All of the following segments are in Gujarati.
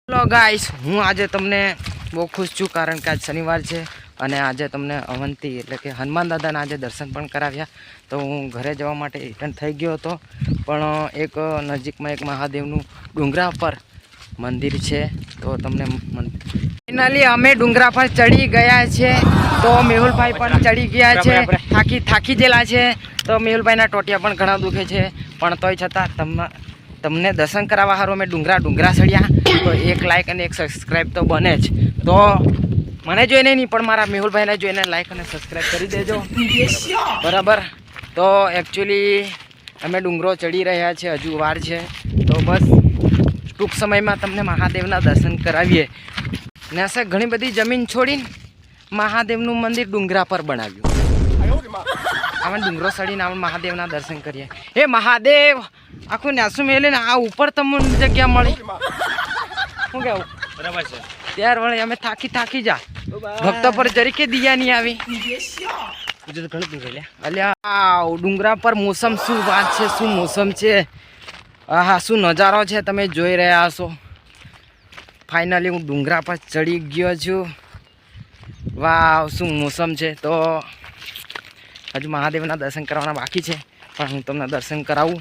હેલો ગાઈસ, હું આજે તમને બહુ ખુશ છું કારણ કે આજ શનિવાર છે અને આજે તમને અવંતી એટલે કે હનુમાન દાદાના આજે દર્શન પણ કરાવ્યા. તો હું ઘરે જવા માટે રિટર્ન થઈ ગયો હતો, પણ એક નજીકમાં એક મહાદેવનું ડુંગરા પર મંદિર છે. તો તમને ફાઇનલી અમે ડુંગરા પર ચડી ગયા છે. તો મેહુલભાઈ પણ ચડી ગયા છે, થાકી ગયેલા છે. તો મેહુલભાઈના ટોટિયા પણ ઘણા દુખે છે, પણ તોય છતાં તમને દર્શન કરાવવા સારું અમે ડુંગરા ચડ્યા. તો એક લાઈક અને એક સબસ્ક્રાઈબ તો બને જ. તો મને જોઈને નહીં પણ મારા મેહુલભાઈને જોઈને લાઈક અને સબસ્ક્રાઈબ કરી દેજો, બરાબર. તો એકચ્યુઅલી અમે ડુંગરો ચડી રહ્યા છે, હજુ વાર છે. તો બસ ટૂંક સમયમાં તમને મહાદેવના દર્શન કરાવીએ. ને હશે ઘણી બધી જમીન છોડીને મહાદેવનું મંદિર ડુંગરા પર બનાવ્યું. અમે ડુંગરો ચડીને આપણે મહાદેવના દર્શન કરીએ. હે મહાદેવ, આખું નેસું મેલે ને આ ઉપર તમને જગ્યા મળી. શું કેવું? બરાબર છે. ત્યાર વળી અમે થાકી જા ભક્તો પર જરીકે દિયા નહીં આવી. અલ્યા ડુંગરા પર મોસમ શું વાત છે, શું મોસમ છે. આહા, શું નજારો છે તમે જોઈ રહ્યા છો. ફાઇનલી હું ડુંગરા પર ચડી ગયો છું. વાવ, શું મોસમ છે. તો હજુ મહાદેવના દર્શન કરવાના બાકી છે, પણ હું તમને દર્શન કરાવું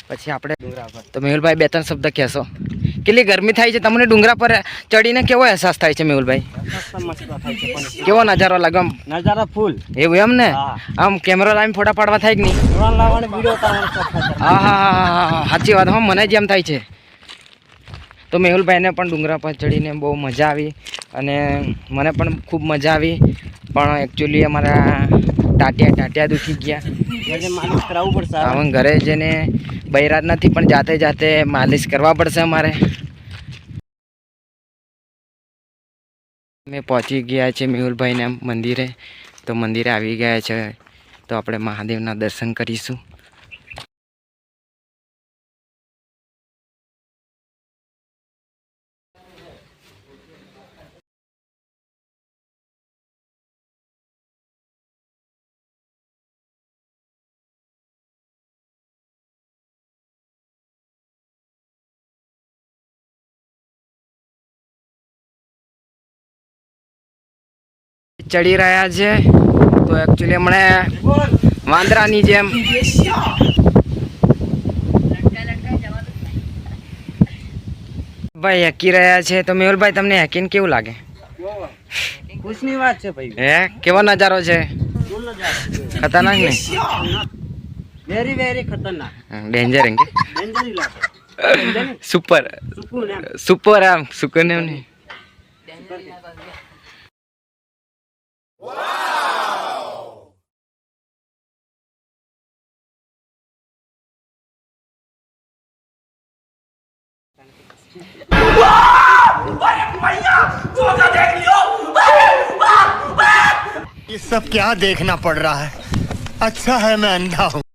પછી આપણે ડુંગરા પર. તો મેહુલભાઈ બે ત્રણ શબ્દ કહેશો. કેટલી ગરમી થાય છે તમને ડુંગરા પર ચડીને? કેવો અહેસાસ થાય છે મેહુલભાઈ? કેવો નજારો લાગે? નજારો ફૂલ એવું એમ ને? આમ કેમેરો લાવીને ફોટા પાડવા થાય કે નહીં? હા હા હા, સાચી વાત. હા, મને જ એમ થાય છે. તો મેહુલભાઈને પણ ડુંગરા પર ચડીને બહુ મજા આવી અને મને પણ ખૂબ મજા આવી. પણ એકચ્યુઅલી અમારા ટાટિયા દુખી ગયા. માલિશ કરાવવું પડશે. હવે ઘરે જઈને બૈરાજ નથી, પણ જાતે માલિશ કરવા પડશે અમારે. અમે પહોંચી ગયા છે મેહુલભાઈના મંદિરે. તો મંદિરે આવી ગયા છે, તો આપણે મહાદેવના દર્શન કરીશું. ચડી રહ્યા છે. તો એકચ્યુઅલી હમણાં વાંદરાની જેમ ભાઈ હેકી રહ્યા છે. તો મેહુલભાઈ તમને હેકીને કેવું લાગે? ખુશની વાત છે ભાઈ. હે, કેવો નજારો છે? ખતરનાક ને? વેરી ખતરનાક. ડેન્જર એમ કે સુપર આમ સુકન એમ નહીં. ये सब क्या देखना पड़ रहा है? अच्छा है मैं अंधा हूँ.